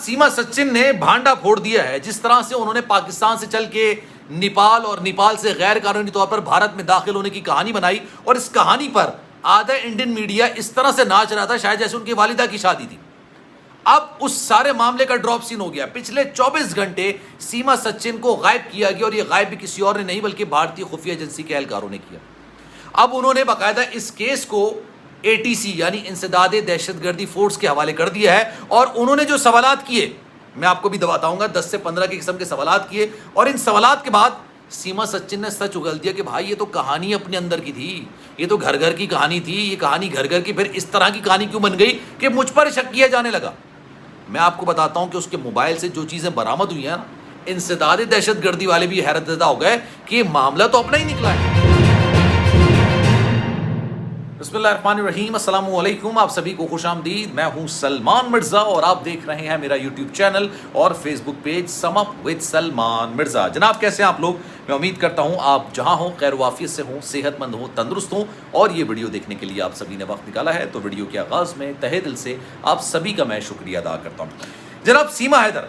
سیما سچن نے بھانڈا پھوڑ دیا ہے. جس طرح سے انہوں نے پاکستان سے چل کے نیپال اور نیپال سے غیر قانونی طور پر بھارت میں داخل ہونے کی کہانی بنائی, اور اس کہانی پر آدھا انڈین میڈیا اس طرح سے ناچ رہا تھا شاید جیسے ان کی والدہ کی شادی تھی. اب اس سارے معاملے کا ڈراپ سین ہو گیا. پچھلے 24 گھنٹے سیما سچن کو غائب کیا گیا, اور یہ غائب بھی کسی اور نے نہیں بلکہ بھارتی خفیہ ایجنسی کے اہلکاروں نے کیا. اب انہوں نے باقاعدہ اس کیس کو ATC یعنی انسداد دہشت گردی فورس کے حوالے کر دیا ہے, اور انہوں نے جو سوالات کیے میں آپ کو بھی بتاؤں گا, 10 سے 15 کی قسم کے سوالات کیے, اور ان سوالات کے بعد سیما سچن نے سچ اگل دیا کہ بھائی یہ تو کہانی اپنے اندر کی تھی, یہ تو گھر گھر کی کہانی تھی, یہ کہانی گھر گھر کی پھر اس طرح کی کہانی کیوں بن گئی کہ مجھ پر شک کیا جانے لگا. میں آپ کو بتاتا ہوں کہ اس کے موبائل سے جو چیزیں برآمد ہوئی ہیں نا, انسداد دہشت گردی والے بھی حیرت زدہ ہو گئے کہ یہ معاملہ تو اپنا ہی نکلا ہے. بسم اللہ الرحمن الرحیم. السلام علیکم, آپ سبھی کو خوش آمدید. میں ہوں سلمان مرزا اور آپ دیکھ رہے ہیں میرا یوٹیوب چینل اور Facebook page sum up with Salman Mirza. جناب کیسے ہیں آپ لوگ؟ میں امید کرتا ہوں آپ جہاں ہوں خیر و عافیت سے ہوں, صحت مند ہوں, تندرست ہوں, اور یہ ویڈیو دیکھنے کے لیے آپ سبھی نے وقت نکالا ہے. تو ویڈیو کے آغاز میں تہہ دل سے آپ سبھی کا میں شکریہ ادا کرتا ہوں. جناب سیما حیدر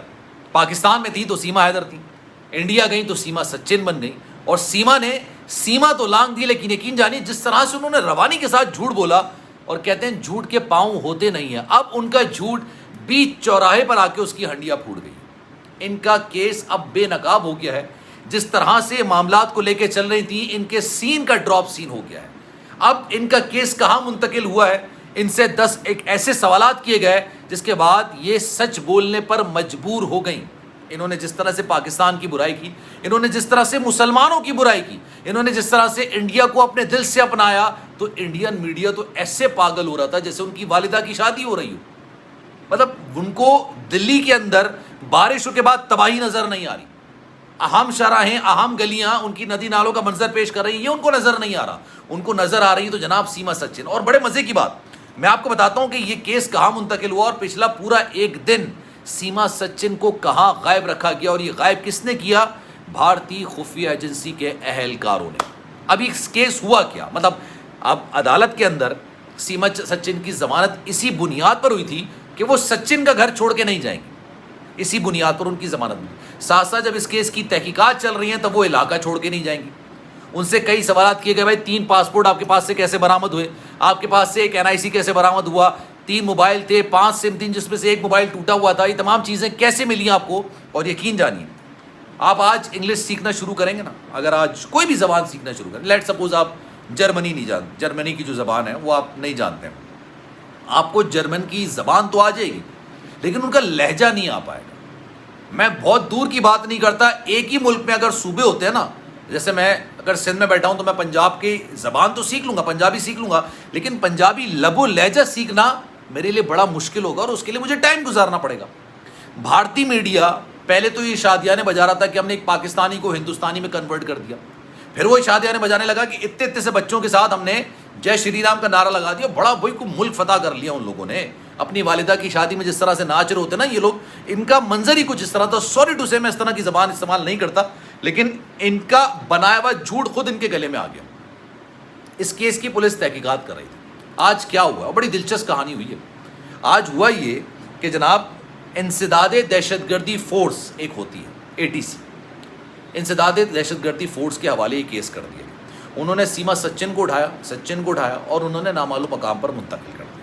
پاکستان میں تھی تو سیما حیدر تھی, انڈیا گئی تو سیما سچن بن گئی, اور سیما تو لانگ دی, لیکن یقین جانیے جس طرح سے انہوں نے روانی کے ساتھ جھوٹ بولا, اور کہتے ہیں جھوٹ کے پاؤں ہوتے نہیں ہیں. اب ان کا جھوٹ بیچ چوراہے پر آ کے اس کی ہنڈیاں پھوٹ گئی. ان کا کیس اب بے نقاب ہو گیا ہے. جس طرح سے معاملات کو لے کے چل رہی تھی, ان کے سین کا ڈراپ سین ہو گیا ہے. اب ان کا کیس کہاں منتقل ہوا ہے, ان سے 10 ایک ایسے سوالات کیے گئے جس کے بعد یہ سچ بولنے پر مجبور ہو گئیں. انہوں نے جس طرح سے پاکستان کی برائی کی, انہوں نے جس طرح سے مسلمانوں کی برائی کی, انہوں نے جس طرح سے انڈیا کو اپنے دل سے اپنایا, تو انڈین میڈیا تو ایسے پاگل ہو رہا تھا جیسے ان کی والدہ کی شادی ہو رہی ہو. مطلب ان کو دلی کے اندر بارشوں کے بعد تباہی نظر نہیں آ رہی. اہم شاہراہیں, اہم گلیاں ان کی ندی نالوں کا منظر پیش کر رہی ہیں, یہ ان کو نظر نہیں آ رہا. ان کو نظر آ رہی ہے تو جناب سیما سچن. اور بڑے مزے کی بات میں آپ کو بتاتا ہوں کہ یہ کیس کہاں منتقل ہوا, اور پچھلا پورا ایک دن سیما سچن کو کہاں غائب رکھا گیا, اور یہ غائب کس نے کیا؟ بھارتی خفیہ ایجنسی کے اہلکاروں نے. اب یہ کیس ہوا کیا, مطلب اب عدالت کے اندر سیما سچن کی ضمانت اسی بنیاد پر ہوئی تھی کہ وہ سچن کا گھر چھوڑ کے نہیں جائیں گے. اسی بنیاد پر ان کی ضمانت ہوئی. ساتھ ساتھ جب اس کیس کی تحقیقات چل رہی ہیں تب وہ علاقہ چھوڑ کے نہیں جائیں گی. ان سے کئی سوالات کیے گئے, بھائی 3 پاسپورٹ آپ کے پاس سے کیسے برآمد ہوئے, آپ کے پاس سے ایک NIC کیسے برآمد ہوا, 3 موبائل تھے, 5 سم تھیں جس میں سے ایک موبائل ٹوٹا ہوا تھا, یہ تمام چیزیں کیسے ملی آپ کو. اور یقین جانیے آپ آج انگلش سیکھنا شروع کریں گے نا, اگر آج کوئی بھی زبان سیکھنا شروع کریں, لیٹ سپوز آپ جرمنی نہیں جانتے, جرمنی کی جو زبان ہے وہ آپ نہیں جانتے ہیں, آپ کو جرمن کی زبان تو آ جائے گی لیکن ان کا لہجہ نہیں آ پائے گا. میں بہت دور کی بات نہیں کرتا, ایک ہی ملک میں اگر صوبے ہوتے ہیں نا, جیسے میں اگر سندھ میں بیٹھا ہوں تو میں پنجاب کی زبان تو سیکھ لوں گا, پنجابی سیکھ لوں گا, لیکن پنجابی لب و لہجہ سیکھنا میرے لیے بڑا مشکل ہوگا, اور اس کے لیے مجھے ٹائم گزارنا پڑے گا. بھارتی میڈیا پہلے تو یہ شادیانے بجا رہا تھا کہ ہم نے ایک پاکستانی کو ہندوستانی میں کنورٹ کر دیا, پھر وہ شادیانے بجانے لگا کہ اتنے سے بچوں کے ساتھ ہم نے جے شری رام کا نعرہ لگا دیا. بڑا بھائی کو ملک فتح کر لیا ان لوگوں نے. اپنی والدہ کی شادی میں جس طرح سے ناچ رہے ہوتے نا یہ لوگ, ان کا منظر ہی کچھ اس طرح تھا. سوری ٹو سے میں اس طرح کی زبان استعمال نہیں کرتا, لیکن ان کا بنایا ہوا جھوٹ خود ان کے گلے میں آ گیا. اس کیس کی پولیس تحقیقات کر رہی تھی. آج کیا ہوا, بڑی دلچسپ کہانی ہوئی ہے. آج ہوا یہ کہ جناب انسداد دہشت گردی فورس ایک ہوتی ہے ATC, انسداد دہشت گردی فورس کے حوالے یہ کیس کر دیا. انہوں نے سیما سچن کو اٹھایا اور انہوں نے نامعلوم مقام پر منتقل کر دیا.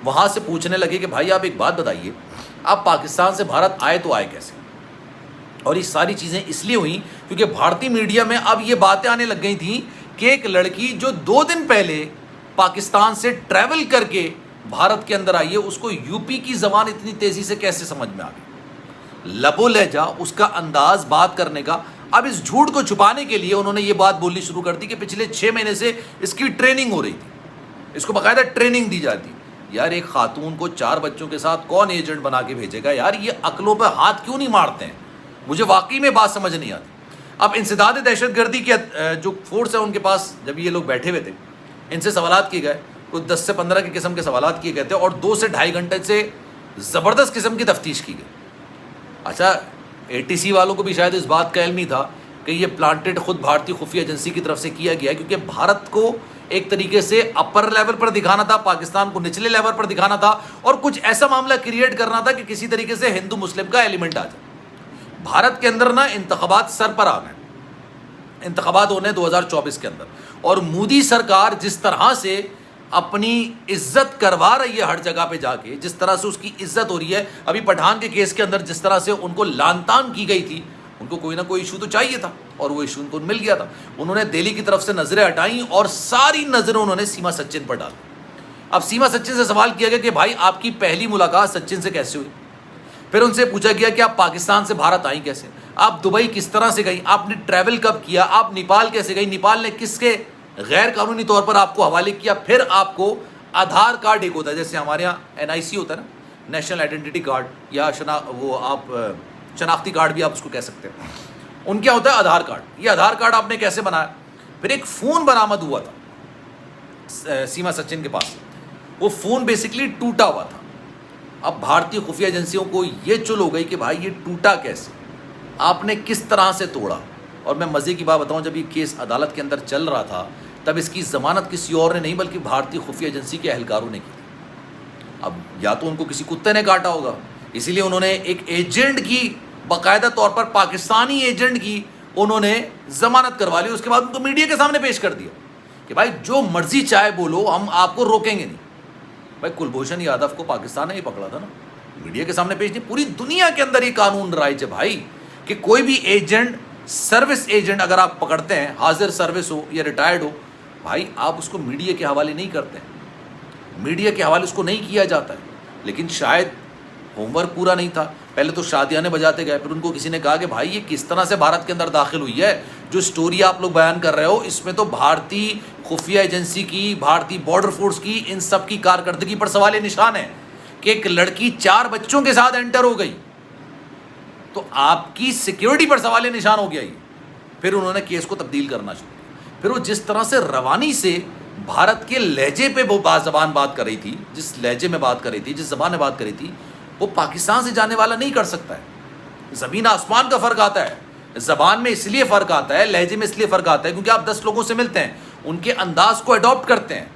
وہاں سے پوچھنے لگے کہ بھائی آپ ایک بات بتائیے, آپ پاکستان سے بھارت آئے تو آئے کیسے. اور یہ ساری چیزیں اس لیے ہوئیں کیونکہ بھارتی میڈیا میں اب یہ باتیں آنے لگ گئی تھیں کہ ایک لڑکی جو 2 دن پہلے پاکستان سے ٹریول کر کے بھارت کے اندر آئی ہے, اس کو UP کی زبان اتنی تیزی سے کیسے سمجھ میں آ گئی, لب و لہجہ, اس کا انداز بات کرنے کا. اب اس جھوٹ کو چھپانے کے لیے انہوں نے یہ بات بولنی شروع کر دی کہ پچھلے 6 مہینے سے اس کی ٹریننگ ہو رہی تھی, اس کو باقاعدہ ٹریننگ دی جاتی. یار ایک خاتون کو 4 بچوں کے ساتھ کون ایجنٹ بنا کے بھیجے گا یار, یہ عقلوں پہ ہاتھ کیوں نہیں مارتے ہیں, مجھے واقعی میں بات سمجھ نہیں آتی. اب انسداد دہشت گردی کے جو فورس ہے ان کے پاس جب یہ لوگ بیٹھے ہوئے تھے, ان سے سوالات کیے گئے, کچھ 10 سے 15 کی قسم کے سوالات کیے گئے تھے, اور 2 سے 2.5 گھنٹے سے زبردست قسم کی تفتیش کی گئی. اچھا ATC والوں کو بھی شاید اس بات کا علم نہیں تھا کہ یہ پلانٹڈ خود بھارتی خفیہ ایجنسی کی طرف سے کیا گیا ہے, کیونکہ بھارت کو ایک طریقے سے اپر لیول پر دکھانا تھا, پاکستان کو نچلے لیول پر دکھانا تھا, اور کچھ ایسا معاملہ کریٹ کرنا تھا کہ کسی طریقے سے ہندو مسلم کا ایلیمنٹ آ جائے. بھارت کے اندر نا انتخابات سر پر آ گئے, انتخابات ہونے 2024 کے اندر, اور مودی سرکار جس طرح سے اپنی عزت کروا رہی ہے ہر جگہ پہ جا کے, جس طرح سے اس کی عزت ہو رہی ہے, ابھی پٹھان کے کیس کے اندر جس طرح سے ان کو لان تان کی گئی تھی, ان کو کوئی نہ کوئی ایشو تو چاہیے تھا, اور وہ ایشو ان کو مل گیا تھا. انہوں نے دہلی کی طرف سے نظریں ہٹائیں اور ساری نظریں انہوں نے سیما سچن پر ڈالی. اب سیما سچن سے سوال کیا گیا کہ بھائی آپ کی پہلی ملاقات سچن سے کیسے ہوئی؟ پھر ان سے پوچھا گیا کہ آپ پاکستان سے بھارت آئیں کیسے, آپ دبئی کس طرح سے گئیں, آپ نے ٹریول کب کیا, آپ نیپال کیسے گئی, نیپال نے کس کے غیر قانونی طور پر آپ کو حوالے کیا. پھر آپ کو آدھار کارڈ ایک ہوتا ہے, جیسے ہمارے یہاں NIC ہوتا ہے نا, نیشنل آئیڈینٹی کارڈ, یا وہ آپ شناختی کارڈ بھی آپ اس کو کہہ سکتے ہیں, ان کیا ہوتا ہے آدھار کارڈ. یہ آدھار کارڈ آپ نے کیسے بنایا؟ پھر ایک فون برآمد ہوا تھا سیما سچن کے پاس, وہ فون بیسکلی ٹوٹا ہوا تھا. اب بھارتی خفیہ ایجنسیوں کو یہ چل ہو گئی کہ بھائی یہ ٹوٹا کیسے, آپ نے کس طرح سے توڑا. اور میں مزے کی بات بتاؤں, جب یہ کیس عدالت کے اندر چل رہا تھا تب اس کی ضمانت کسی اور نے نہیں بلکہ بھارتی خفیہ ایجنسی کے اہلکاروں نے کی. اب یا تو ان کو کسی کتے نے کاٹا ہوگا, اسی لیے انہوں نے ایک ایجنٹ کی, باقاعدہ طور پر پاکستانی ایجنٹ کی انہوں نے ضمانت کروا لی. اس کے بعد ان کو میڈیا کے سامنے پیش کر دیا کہ بھائی جو مرضی چاہے بولو, ہم آپ کو روکیں گے نہیں. بھائی کلبھوشن یادو کو پاکستان نے ہی پکڑا تھا نا, میڈیا کے سامنے پیش نہیں. پوری دنیا کے اندر یہ قانون رائج ہے بھائی کہ کوئی بھی ایجنٹ, سروس ایجنٹ اگر آپ پکڑتے ہیں, حاضر سروس ہو یا ریٹائرڈ ہو, بھائی آپ اس کو میڈیا کے حوالے نہیں کرتے ہیں, میڈیا کے حوالے اس کو نہیں کیا جاتا ہے. لیکن شاید ہوم ورک پورا نہیں تھا, پہلے تو شادیانے بجاتے گئے, پھر ان کو کسی نے کہا کہ بھائی یہ کس طرح سے بھارت کے اندر داخل ہوئی ہے, جو سٹوری آپ لوگ بیان کر رہے ہو اس میں تو بھارتی خفیہ ایجنسی کی, بھارتی بارڈر فورس کی, ان سب کی کارکردگی پر سوال نشان ہے کہ ایک لڑکی 4 بچوں کے ساتھ انٹر ہو گئی, تو آپ کی سیکیورٹی پر سوال نشان ہو گیا. پھر انہوں نے کیس کو تبدیل کرنا شروع. پھر وہ جس طرح سے روانی سے بھارت کے لہجے پہ وہ زبان بات کر رہی تھی, جس لہجے میں بات کر رہی تھی, جس زبان میں بات کر رہی تھی, وہ پاکستان سے جانے والا نہیں کر سکتا ہے. زمین آسمان کا فرق آتا ہے. زبان میں اس لیے فرق آتا ہے, لہجے میں اس لیے فرق آتا ہے کیونکہ آپ 10 لوگوں سے ملتے ہیں, ان کے انداز کو اڈاپٹ کرتے ہیں.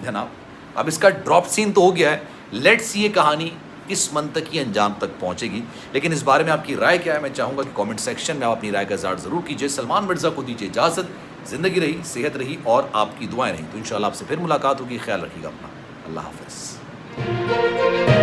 جناب اب اس کا ڈراپ سین تو ہو گیا ہے, لیٹس سی یہ کہانی کس منطقی انجام تک پہنچے گی. لیکن اس بارے میں آپ کی رائے کیا ہے, میں چاہوں گا کہ کامنٹ سیکشن میں آپ اپنی رائے کا اظہار ضرور کیجیے. سلمان مرزا کو دیجیے اجازت. زندگی رہی, صحت رہی اور آپ کی دعائیں رہیں تو انشاءاللہ آپ سے پھر ملاقات ہوگی. خیال رکھیے گا اپنا. اللہ حافظ.